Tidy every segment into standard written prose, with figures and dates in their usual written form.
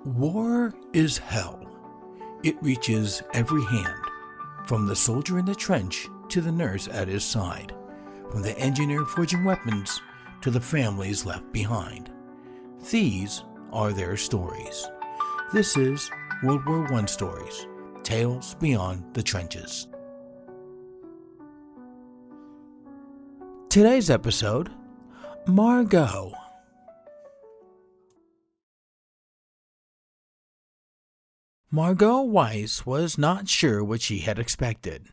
War is hell. It reaches every hand, from the soldier in the trench to the nurse at his side, from the engineer forging weapons to the families left behind. These are their stories. This is World War I Stories, Tales Beyond the Trenches. Today's episode, Margot. Margot Weiss was not sure what she had expected,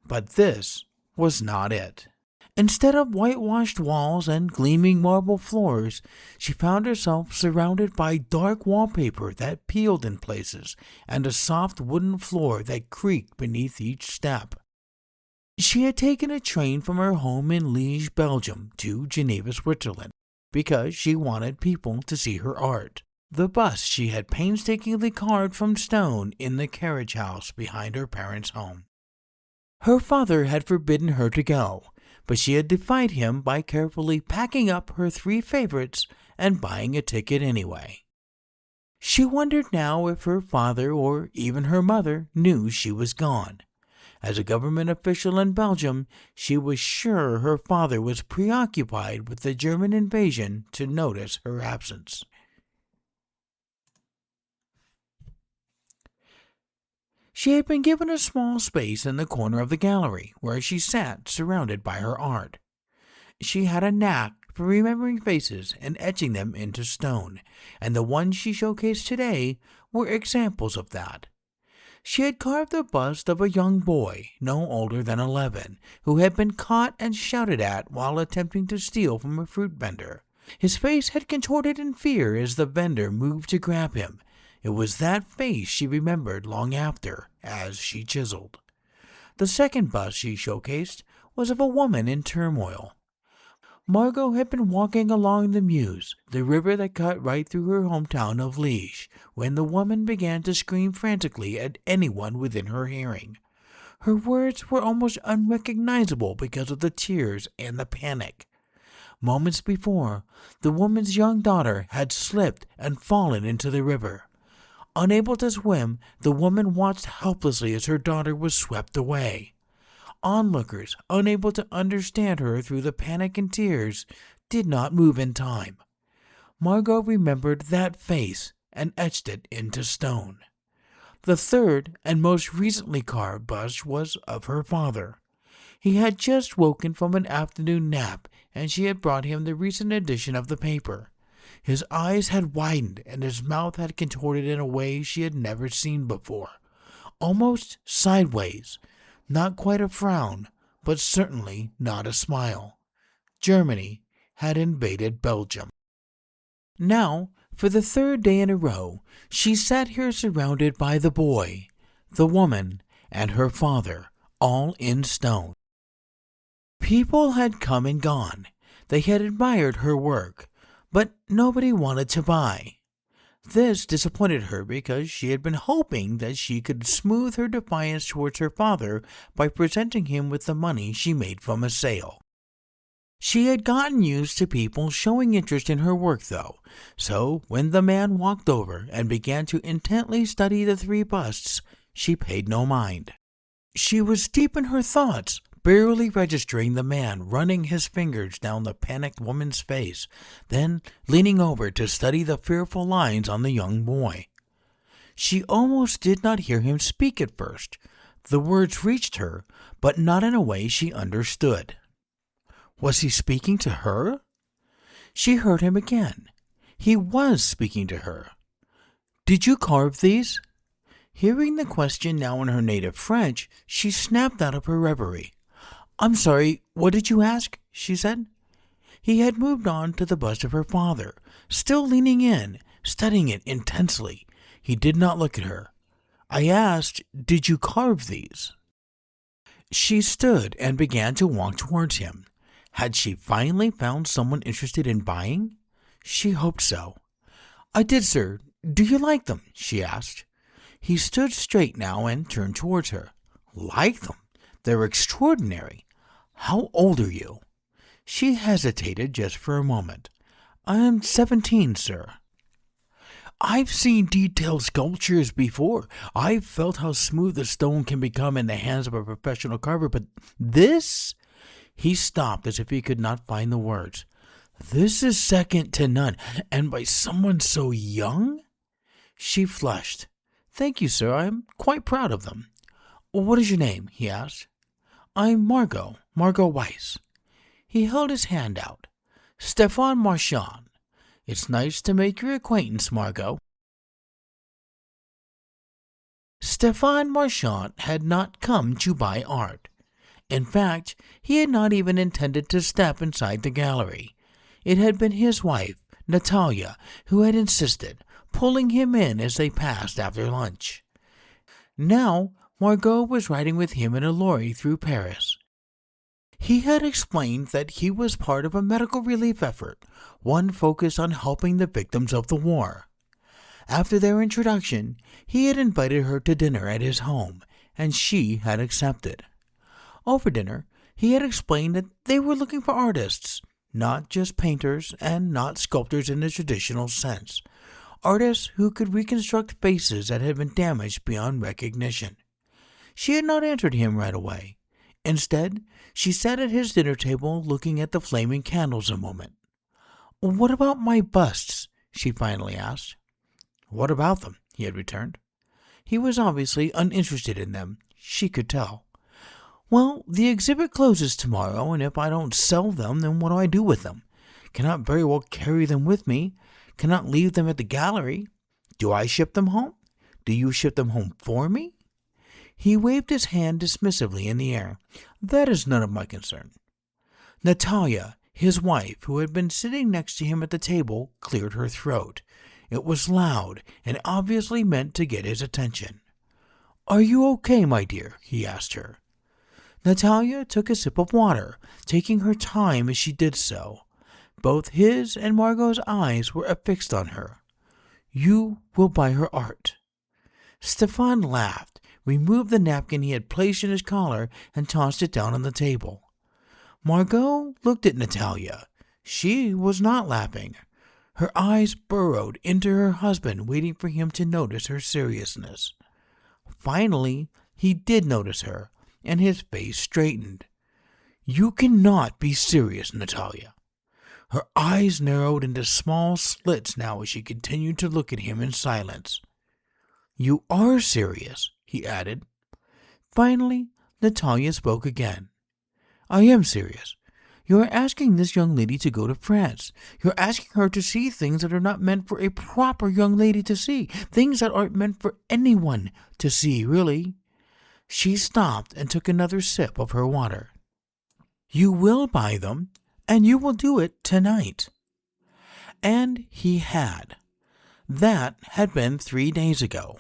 but this was not it. Instead of whitewashed walls and gleaming marble floors, she found herself surrounded by dark wallpaper that peeled in places and a soft wooden floor that creaked beneath each step. She had taken a train from her home in Liège, Belgium to Geneva, Switzerland, because she wanted people to see her art. The bust she had painstakingly carved from stone in the carriage house behind her parents' home. Her father had forbidden her to go, but she had defied him by carefully packing up her 3 favorites and buying a ticket anyway. She wondered now if her father or even her mother knew she was gone. As a government official in Belgium, she was sure her father was preoccupied with the German invasion to notice her absence. She had been given a small space in the corner of the gallery where she sat surrounded by her art. She had a knack for remembering faces and etching them into stone, and the ones she showcased today were examples of that. She had carved the bust of a young boy, no older than 11, who had been caught and shouted at while attempting to steal from a fruit vendor. His face had contorted in fear as the vendor moved to grab him. It was that face she remembered long after, as she chiseled. The second bust she showcased was of a woman in turmoil. Margot had been walking along the Meuse, the river that cut right through her hometown of Liège, when the woman began to scream frantically at anyone within her hearing. Her words were almost unrecognizable because of the tears and the panic. Moments before, the woman's young daughter had slipped and fallen into the river. Unable to swim, the woman watched helplessly as her daughter was swept away. Onlookers, unable to understand her through the panic and tears, did not move in time. Margot remembered that face and etched it into stone. The third and most recently carved bust was of her father. He had just woken from an afternoon nap, and she had brought him the recent edition of the paper. His eyes had widened, and his mouth had contorted in a way she had never seen before, almost sideways. Not quite a frown, but certainly not a smile. Germany had invaded Belgium. Now, for the 3rd day in a row, she sat here surrounded by the boy, the woman, and her father, all in stone. People had come and gone. They had admired her work, but nobody wanted to buy. This disappointed her because she had been hoping that she could smooth her defiance towards her father by presenting him with the money she made from a sale. She had gotten used to people showing interest in her work, though, so when the man walked over and began to intently study the 3 busts, she paid no mind. She was deep in her thoughts, barely registering the man running his fingers down the panicked woman's face, then leaning over to study the fearful lines on the young boy. She almost did not hear him speak at first. The words reached her, but not in a way she understood. Was he speaking to her? She heard him again. He was speaking to her. "Did you carve these?" Hearing the question now in her native French, she snapped out of her reverie. "I'm sorry, what did you ask?" she said. He had moved on to the bust of her father, still leaning in, studying it intensely. He did not look at her. "I asked, did you carve these?" She stood and began to walk towards him. Had she finally found someone interested in buying? She hoped so. "I did, sir. Do you like them?" she asked. He stood straight now and turned towards her. "Like them? They're extraordinary. How old are you?" She hesitated just for a moment. "I am 17, sir." I've seen detailed sculptures before. I've felt how smooth a stone can become in the hands of a professional carver, but this? He stopped as if he could not find the words. This is second to none, and by someone so young? She flushed. Thank you, sir. I'm quite proud of them. What is your name? He asked. I'm Margot Weiss. He held his hand out. Stefan Marchand. It's nice to make your acquaintance, Margot. Stefan Marchand had not come to buy art. In fact, he had not even intended to step inside the gallery. It had been his wife, Natalia, who had insisted, pulling him in as they passed after lunch. Now, Margot was riding with him in a lorry through Paris. He had explained that he was part of a medical relief effort, one focused on helping the victims of the war. After their introduction, he had invited her to dinner at his home, and she had accepted. Over dinner, he had explained that they were looking for artists, not just painters and not sculptors in the traditional sense, artists who could reconstruct faces that had been damaged beyond recognition. She had not answered him right away. Instead, she sat at his dinner table looking at the flaming candles a moment. What about my busts? She finally asked. What about them? He had returned. He was obviously uninterested in them, she could tell. Well, the exhibit closes tomorrow, and if I don't sell them, then what do I do with them? Cannot very well carry them with me. Cannot leave them at the gallery. Do I ship them home? Do you ship them home for me? He waved his hand dismissively in the air. That is none of my concern. Natalia, his wife, who had been sitting next to him at the table, cleared her throat. It was loud and obviously meant to get his attention. Are you okay, my dear? He asked her. Natalia took a sip of water, taking her time as she did so. Both his and Margot's eyes were affixed on her. You will buy her art. Stefan laughed, removed the napkin he had placed in his collar, and tossed it down on the table. Margot looked at Natalia. She was not laughing. Her eyes burrowed into her husband, waiting for him to notice her seriousness. Finally, he did notice her, and his face straightened. You cannot be serious, Natalia. Her eyes narrowed into small slits now as she continued to look at him in silence. You are serious, he added. Finally, Natalia spoke again. I am serious. You are asking this young lady to go to France. You're asking her to see things that are not meant for a proper young lady to see. Things that aren't meant for anyone to see, really. She stopped and took another sip of her water. You will buy them, and you will do it tonight. And he had. That had been 3 days ago.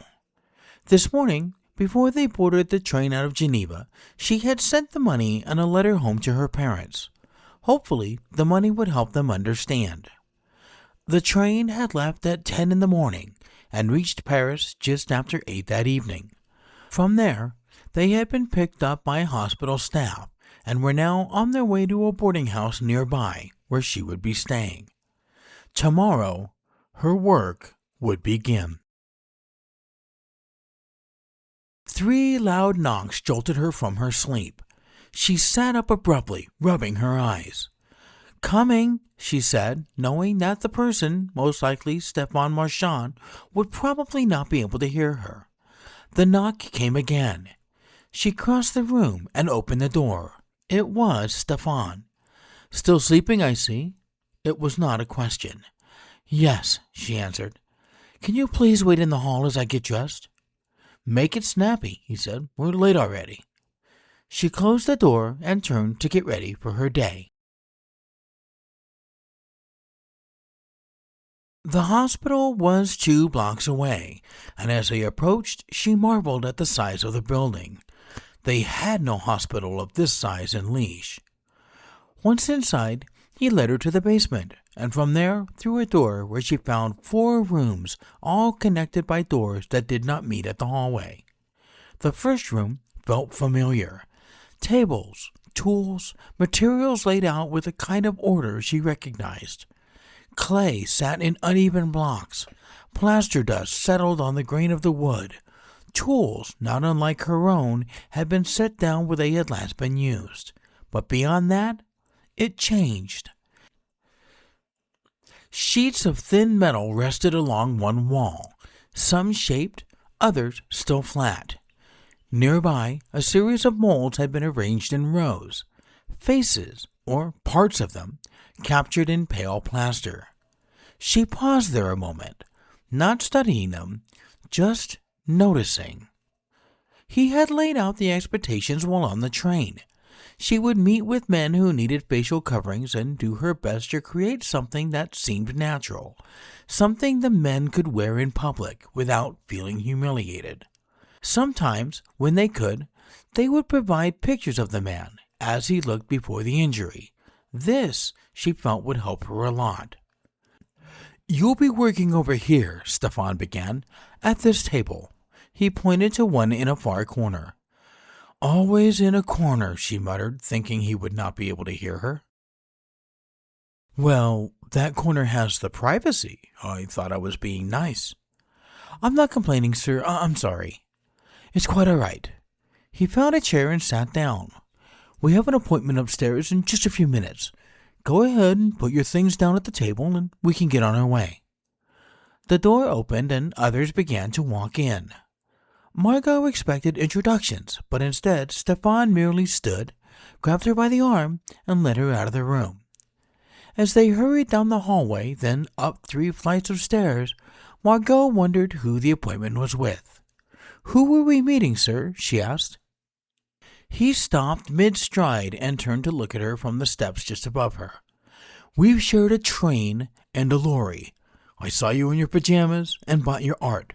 This morning, before they boarded the train out of Geneva, she had sent the money and a letter home to her parents. Hopefully, the money would help them understand. The train had left at 10 in the morning and reached Paris just after 8 that evening. From there, they had been picked up by hospital staff and were now on their way to a boarding house nearby where she would be staying. Tomorrow, her work would begin. 3 loud knocks jolted her from her sleep. She sat up abruptly, rubbing her eyes. Coming, she said, knowing that the person, most likely Stefan Marchand, would probably not be able to hear her. The knock came again. She crossed the room and opened the door. It was Stefan. Still sleeping, I see. It was not a question. Yes, she answered. Can you please wait in the hall as I get dressed? Make it snappy, he said. We're late already. She closed the door and turned to get ready for her day. The hospital was 2 blocks away, and as they approached, she marveled at the size of the building. They had no hospital of this size in Liège. Once inside, he led her to the basement, and from there through a door where she found 4 rooms, all connected by doors that did not meet at the hallway. The first room felt familiar. Tables, tools, materials laid out with a kind of order she recognized. Clay sat in uneven blocks. Plaster dust settled on the grain of the wood. Tools, not unlike her own, had been set down where they had last been used. But beyond that, it changed. Sheets of thin metal rested along one wall, some shaped, others still flat. Nearby, a series of molds had been arranged in rows, faces, or parts of them, captured in pale plaster. She paused there a moment, not studying them, just noticing. He had laid out the expectations while on the train. She would meet with men who needed facial coverings and do her best to create something that seemed natural, something the men could wear in public without feeling humiliated. Sometimes, when they could, they would provide pictures of the man as he looked before the injury. This, she felt, would help her a lot. "You'll be working over here," Stefan began, "at this table." He pointed to one in a far corner. "Always in a corner," she muttered, thinking he would not be able to hear her. "Well, that corner has the privacy. I thought I was being nice." "I'm not complaining, sir. I'm sorry." "It's quite all right." He found a chair and sat down. "We have an appointment upstairs in just a few minutes. Go ahead and put your things down at the table and we can get on our way." The door opened and others began to walk in. Margot expected introductions, but instead Stefan merely stood, grabbed her by the arm, and led her out of the room. As they hurried down the hallway, then up 3 flights of stairs, Margot wondered who the appointment was with. "Who were we meeting, sir?" she asked. He stopped mid-stride and turned to look at her from the steps just above her. "We've shared a train and a lorry. I saw you in your pajamas and bought your art.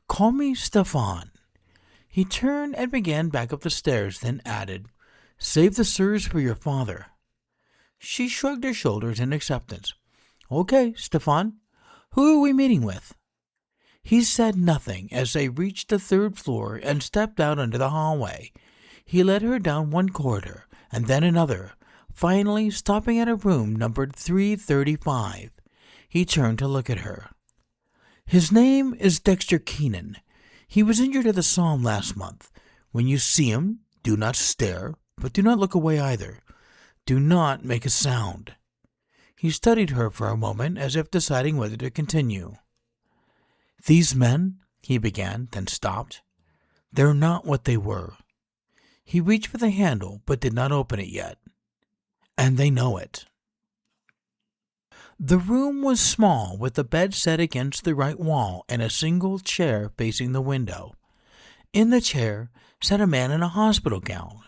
Call me Stefan." He turned and began back up the stairs, then added, "Save the sirs for your father." She shrugged her shoulders in acceptance. "Okay, Stefan. Who are we meeting with?" He said nothing as they reached the 3rd floor and stepped out into the hallway. He led her down one corridor and then another, finally stopping at a room numbered 335. He turned to look at her. "His name is Dexter Keenan. He was injured at the Somme last month. When you see him, do not stare, but do not look away either. Do not make a sound." He studied her for a moment as if deciding whether to continue. "These men," he began, then stopped. "They're not what they were." He reached for the handle, but did not open it yet. "And they know it." The room was small, with the bed set against the right wall and a single chair facing the window. In the chair sat a man in a hospital gown.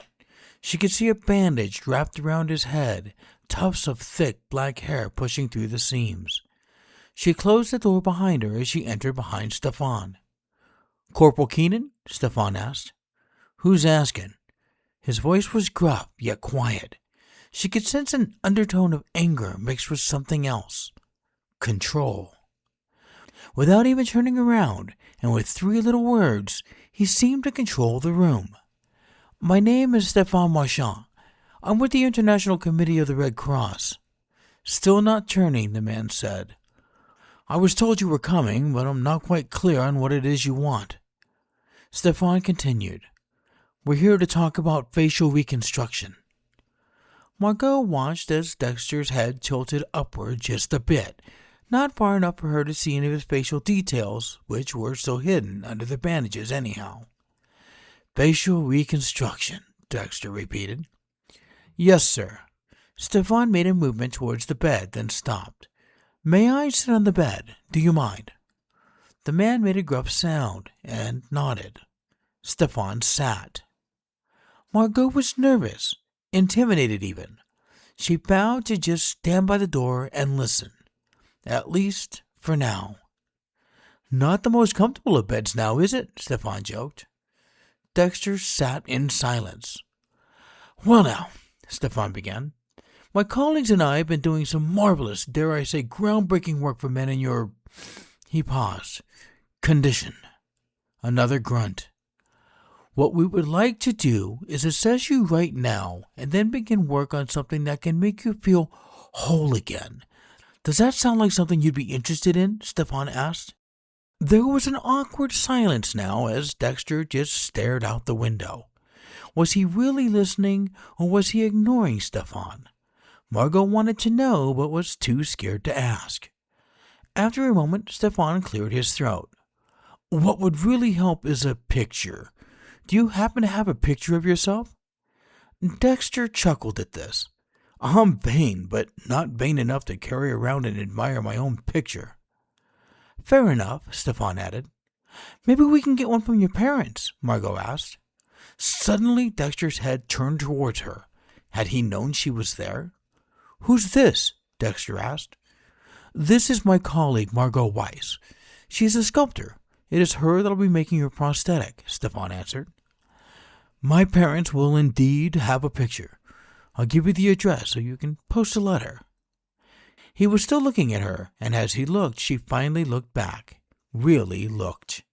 She could see a bandage wrapped around his head, tufts of thick black hair pushing through the seams. She closed the door behind her as she entered behind Stefan. "Corporal Keenan?" Stefan asked. "Who's asking?" His voice was gruff, yet quiet. She could sense an undertone of anger mixed with something else. Control. Without even turning around, and with 3 little words, he seemed to control the room. "My name is Stefan Marchand. I'm with the International Committee of the Red Cross." Still not turning, the man said, "I was told you were coming, but I'm not quite clear on what it is you want." Stefan continued, "We're here to talk about facial reconstruction." Margot watched as Dexter's head tilted upward just a bit, not far enough for her to see any of his facial details, which were still hidden under the bandages anyhow. "Facial reconstruction," Dexter repeated. "Yes, sir." Stefan made a movement towards the bed, then stopped. "May I sit on the bed? Do you mind?" The man made a gruff sound and nodded. Stefan sat. Margot was nervous, intimidated even. She vowed to just stand by the door and listen, at least for now. "Not the most comfortable of beds now, is it?" Stefan joked. Dexter sat in silence. "Well now," Stefan began, "my colleagues and I have been doing some marvelous, dare I say groundbreaking work for men in your—" He paused. "Condition." Another grunt. "What we would like to do is assess you right now and then begin work on something that can make you feel whole again. Does that sound like something you'd be interested in?" Stefan asked. There was an awkward silence now as Dexter just stared out the window. Was he really listening, or was he ignoring Stefan? Margot wanted to know, but was too scared to ask. After a moment, Stefan cleared his throat. What would really help is a picture. Do you happen to have a picture of yourself? Dexter chuckled at this. I'm vain, but not vain enough to carry around and admire my own picture. Fair enough, Stefan added. Maybe we can get one from your parents, Margot asked. Suddenly, Dexter's head turned towards her. Had he known she was there? Who's this? Dexter asked. This is my colleague, Margot Weiss. She's a sculptor. It is her that'll be making your prosthetic, Stefan answered. My parents will indeed have a picture. I'll give you the address so you can post a letter. He was still looking at her, and as he looked, she finally looked back. Really looked.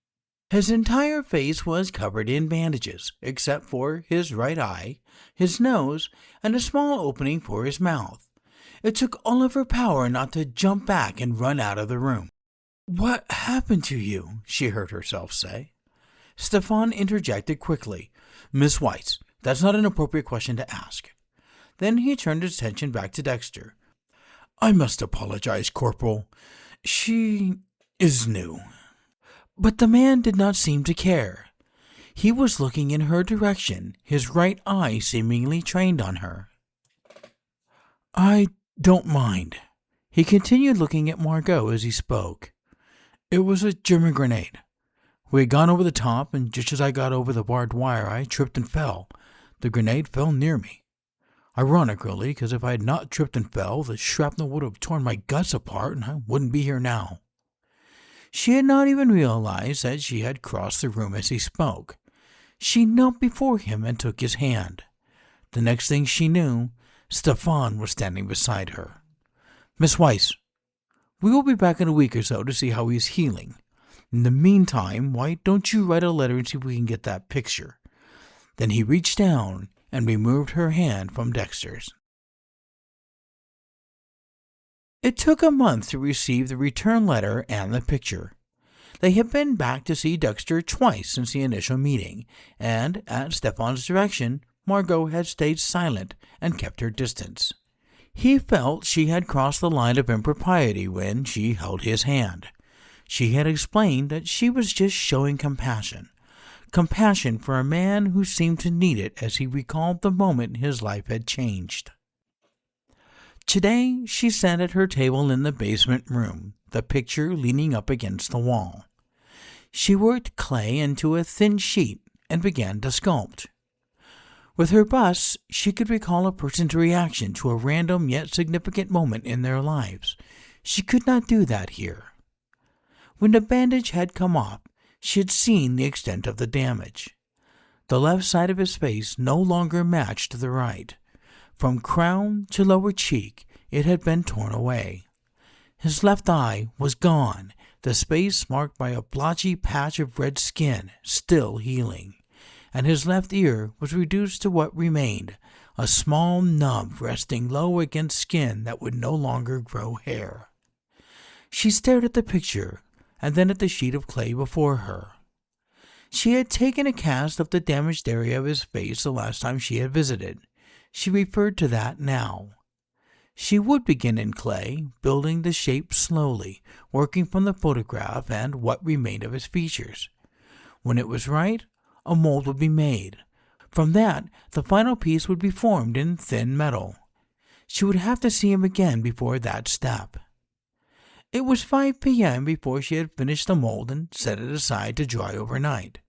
His entire face was covered in bandages, except for his right eye, his nose, and a small opening for his mouth. It took all of her power not to jump back and run out of the room. What happened to you? She heard herself say. Stefan interjected quickly. Miss Weiss, that's not an appropriate question to ask. Then he turned his attention back to Dexter. I must apologize, Corporal. She is new. But the man did not seem to care. He was looking in her direction, his right eye seemingly trained on her. I don't mind. He continued looking at Margot as he spoke. It was a German grenade. We had gone over the top, and just as I got over the barbed wire, I tripped and fell. The grenade fell near me. Ironic, really, because if I had not tripped and fell, the shrapnel would have torn my guts apart, and I wouldn't be here now. She had not even realized that she had crossed the room as he spoke. She knelt before him and took his hand. The next thing she knew, Stefan was standing beside her. Miss Weiss, we will be back in a week or so to see how he is healing. In the meantime, why don't you write a letter and see if we can get that picture? Then he reached down and removed her hand from Dexter's. It took a month to receive the return letter and the picture. They had been back to see Dexter twice since the initial meeting, and, at Stefan's direction, Margot had stayed silent and kept her distance. He felt she had crossed the line of impropriety when she held his hand. She had explained that she was just showing compassion. Compassion for a man who seemed to need it as he recalled the moment his life had changed. Today, she sat at her table in the basement room, the picture leaning up against the wall. She worked clay into a thin sheet and began to sculpt. With her bust, she could recall a person's reaction to a random yet significant moment in their lives. She could not do that here. When the bandage had come off, she had seen the extent of the damage. The left side of his face no longer matched the right. From crown to lower cheek, it had been torn away. His left eye was gone, the space marked by a blotchy patch of red skin, still healing. And his left ear was reduced to what remained, a small nub resting low against skin that would no longer grow hair. She stared at the picture, and then at the sheet of clay before her. She had taken a cast of the damaged area of his face the last time she had visited. She referred to that now. She would begin in clay, building the shape slowly, working from the photograph and what remained of his features. When it was right, a mold would be made. From that, the final piece would be formed in thin metal. She would have to see him again before that step. It was 5 p.m. before she had finished the mold and set it aside to dry overnight.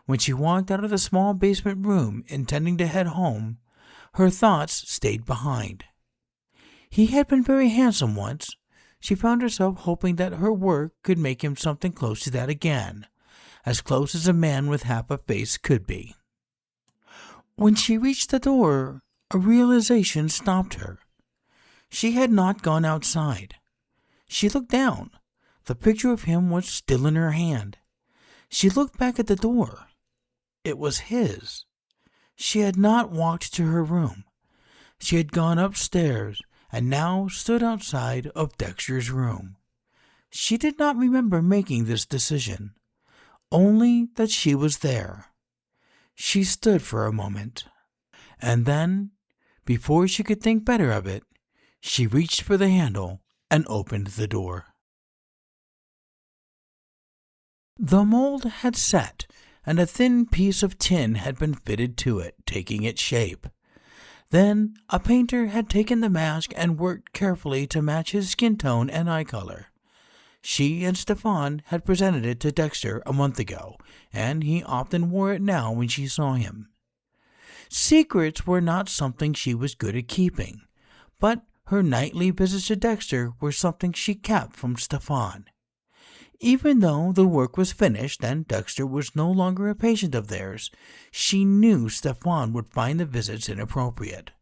When she walked out of the small basement room, intending to head home, her thoughts stayed behind. He had been very handsome once. She found herself hoping that her work could make him something close to that again, as close as a man with half a face could be. When she reached the door, a realization stopped her. She had not gone outside. She looked down. The picture of him was still in her hand. She looked back at the door. It was his. She had not walked to her room. She had gone upstairs and now stood outside of Dexter's room. She did not remember making this decision, only that she was there. She stood for a moment, and then, before she could think better of it, she reached for the handle and opened the door. The mold had set, and a thin piece of tin had been fitted to it, taking its shape. Then a painter had taken the mask and worked carefully to match his skin tone and eye color. She and Stefan had presented it to Dexter a month ago, and he often wore it now when she saw him. Secrets were not something she was good at keeping, but her nightly visits to Dexter were something she kept from Stefan. Even though the work was finished and Dexter was no longer a patient of theirs, she knew Stefan would find the visits inappropriate.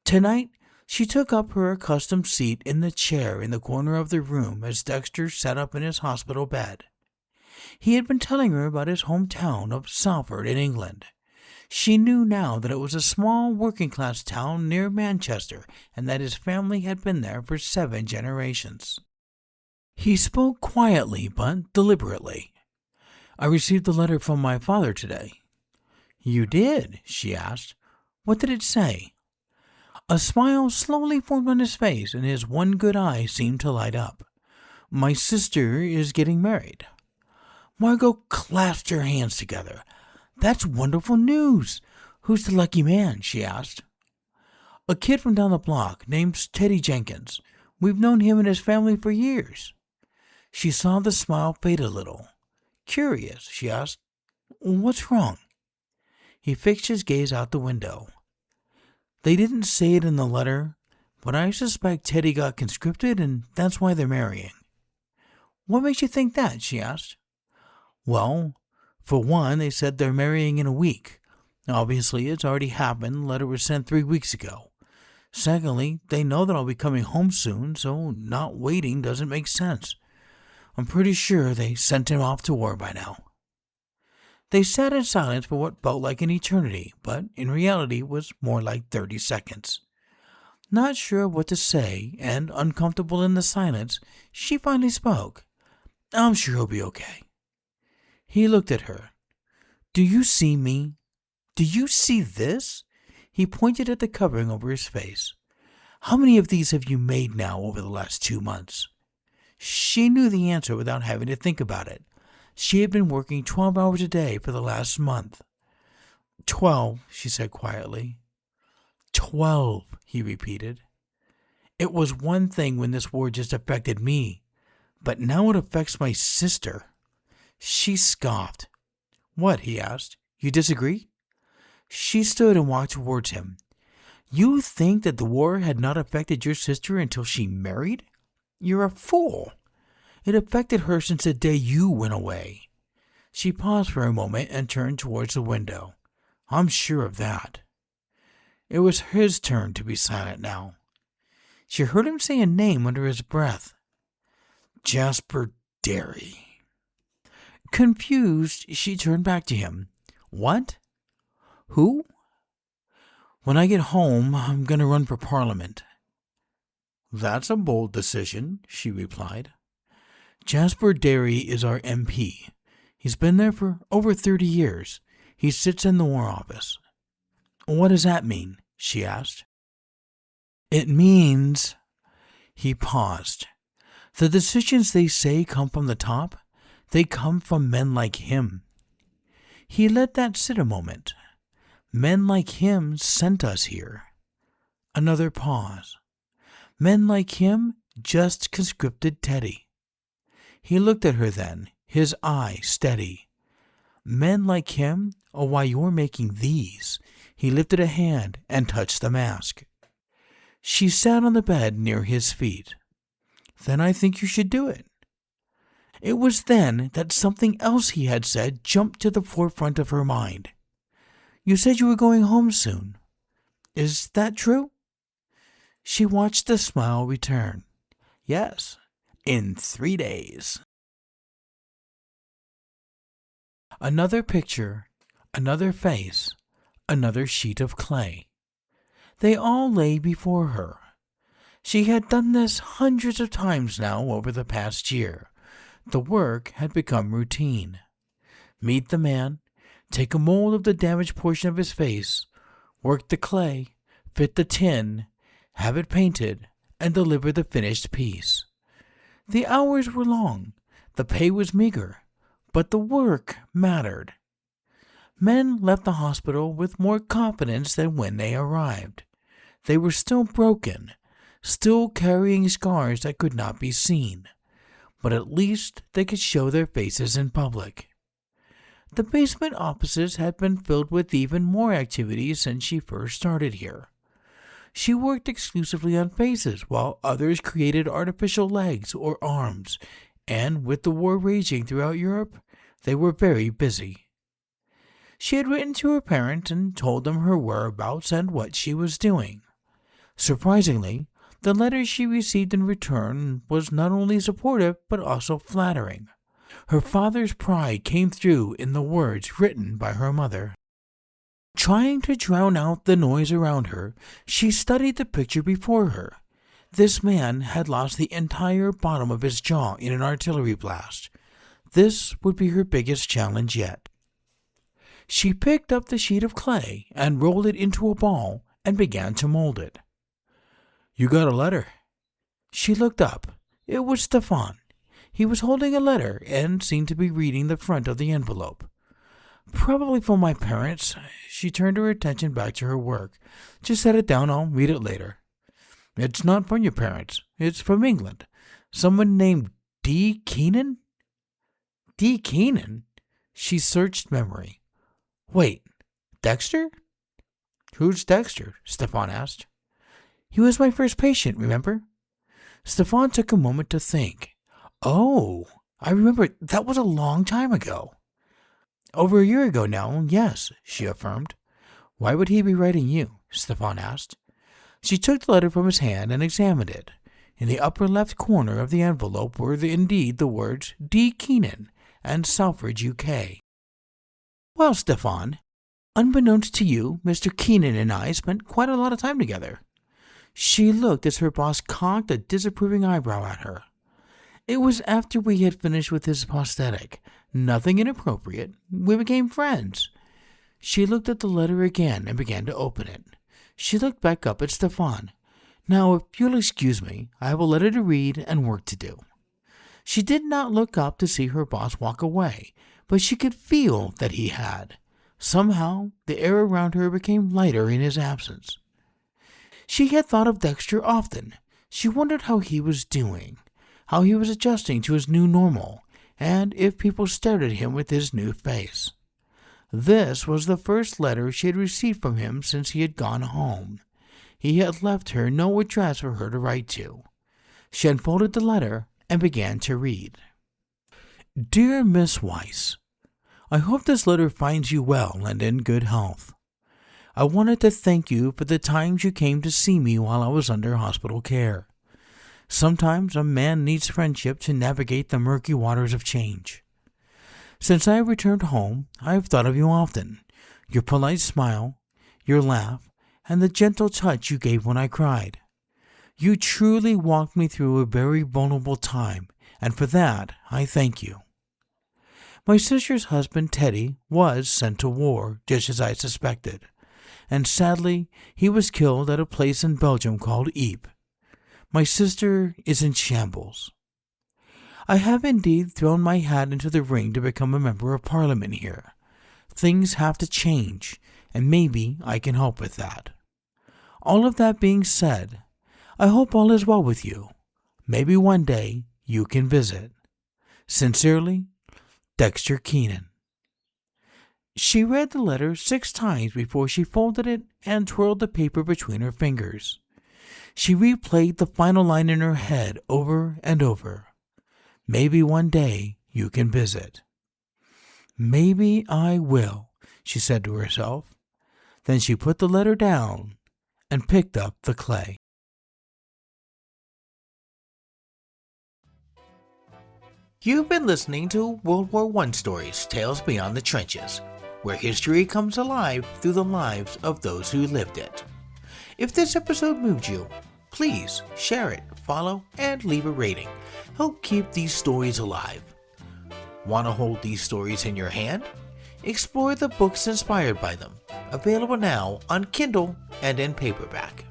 Tonight, she took up her accustomed seat in the chair in the corner of the room as Dexter sat up in his hospital bed. He had been telling her about his hometown of Salford in England. She knew now that it was a small working-class town near Manchester and that his family had been there for 7 generations. He spoke quietly but deliberately. "I received a letter from my father today." "You did?" she asked. "What did it say?" A smile slowly formed on his face, and his one good eye seemed to light up. "My sister is getting married." Margot clasped her hands together. "That's wonderful news. Who's the lucky man?" she asked. "A kid from down the block named Teddy Jenkins. We've known him and his family for years." She saw the smile fade a little. Curious, she asked, "What's wrong?" He fixed his gaze out the window. "They didn't say it in the letter, but I suspect Teddy got conscripted and that's why they're marrying." "What makes you think that?" she asked. "Well, for one, they said they're marrying in a week. Obviously, it's already happened. The letter was sent 3 weeks ago. Secondly, they know that I'll be coming home soon, so not waiting doesn't make sense. I'm pretty sure they sent him off to war by now." They sat in silence for what felt like an eternity, but in reality was more like 30 seconds. Not sure what to say, and uncomfortable in the silence, she finally spoke. "I'm sure he'll be okay." He looked at her. "Do you see me? Do you see this?" He pointed at the covering over his face. "How many of these have you made now over the last 2 months?" She knew the answer without having to think about it. She had been working 12 hours a day for the last month. 12, she said quietly. 12, he repeated. "It was one thing when this war just affected me, but now it affects my sister." She scoffed. "What?" he asked. "You disagree?" She stood and walked towards him. "You think that the war had not affected your sister until she married? You're a fool. It affected her since the day you went away." She paused for a moment and turned towards the window. "I'm sure of that." It was his turn to be silent now. She heard him say a name under his breath. "Jasper Derry." Confused, she turned back to him. "What? Who?" "When I get home, I'm going to run for Parliament." "That's a bold decision," she replied. "Jasper Derry is our MP. He's been there for over 30 years. He sits in the War Office." "What does that mean?" she asked. "It means—" He paused. "The decisions they say come from the top. They come from men like him." He let that sit a moment. "Men like him sent us here." Another pause. "Men like him just conscripted Teddy." He looked at her then, his eye steady. "Men like him are why you're making these." He lifted a hand and touched the mask. She sat on the bed near his feet. "Then I think you should do it." It was then that something else he had said jumped to the forefront of her mind. "You said you were going home soon. Is that true?" She watched the smile return. "Yes, in 3 days." Another picture, another face, another sheet of clay. They all lay before her. She had done this hundreds of times now over the past year. The work had become routine. Meet the man, take a mold of the damaged portion of his face, work the clay, fit the tin, have it painted, and deliver the finished piece. The hours were long, the pay was meager, but the work mattered. Men left the hospital with more confidence than when they arrived. They were still broken, still carrying scars that could not be seen, but at least they could show their faces in public. The basement offices had been filled with even more activities since she first started here. She worked exclusively on faces, while others created artificial legs or arms, and with the war raging throughout Europe, they were very busy. She had written to her parents and told them her whereabouts and what she was doing. Surprisingly, the letter she received in return was not only supportive but also flattering. Her father's pride came through in the words written by her mother. Trying to drown out the noise around her, she studied the picture before her. This man had lost the entire bottom of his jaw in an artillery blast. This would be her biggest challenge yet. She picked up the sheet of clay and rolled it into a ball and began to mold it. "You got a letter?" She looked up. It was Stefan. He was holding a letter and seemed to be reading the front of the envelope. "Probably from my parents." She turned her attention back to her work. "Just set it down, I'll read it later." "It's not from your parents. It's from England. Someone named D. Keenan?" D. Keenan? She searched memory. "Wait, Dexter?" "Who's Dexter?" Stefan asked. "He was my first patient, remember?" Stefan took a moment to think. "Oh, I remember. That was a long time ago." "Over a year ago now, yes," she affirmed. "Why would he be writing you?" Stefan asked. She took the letter from his hand and examined it. In the upper left corner of the envelope were indeed the words D. Keenan and Salford, UK. "Well, Stefan, unbeknownst to you, Mr. Keenan and I spent quite a lot of time together." She looked as her boss cocked a disapproving eyebrow at her. "It was after we had finished with his prosthetic. Nothing inappropriate. We became friends." She looked at the letter again and began to open it. She looked back up at Stefan. "Now, if you'll excuse me, I have a letter to read and work to do." She did not look up to see her boss walk away, but she could feel that he had. Somehow, the air around her became lighter in his absence. She had thought of Dexter often. She wondered how he was doing, how he was adjusting to his new normal, and if people stared at him with his new face. This was the first letter she had received from him since he had gone home. He had left her no address for her to write to. She unfolded the letter and began to read. "Dear Miss Weiss, I hope this letter finds you well and in good health. I wanted to thank you for the times you came to see me while I was under hospital care. Sometimes a man needs friendship to navigate the murky waters of change. Since I returned home, I have thought of you often, your polite smile, your laugh, and the gentle touch you gave when I cried. You truly walked me through a very vulnerable time, and for that I thank you. My sister's husband, Teddy, was sent to war, just as I suspected, and sadly he was killed at a place in Belgium called Ypres. My sister is in shambles. I have indeed thrown my hat into the ring to become a member of Parliament here. Things have to change, and maybe I can help with that. All of that being said, I hope all is well with you. Maybe one day you can visit. Sincerely, Dexter Keenan." She read the letter 6 times before she folded it and twirled the paper between her fingers. She replayed the final line in her head over and over. "Maybe one day you can visit." "Maybe I will," she said to herself. Then she put the letter down and picked up the clay. You've been listening to World War I Stories, Tales Beyond the Trenches, where history comes alive through the lives of those who lived it. If this episode moved you, Please share it, follow, and leave a rating. Help keep these stories alive. Want to hold these stories in your hand? Explore the books inspired by them. Available now on Kindle and in paperback.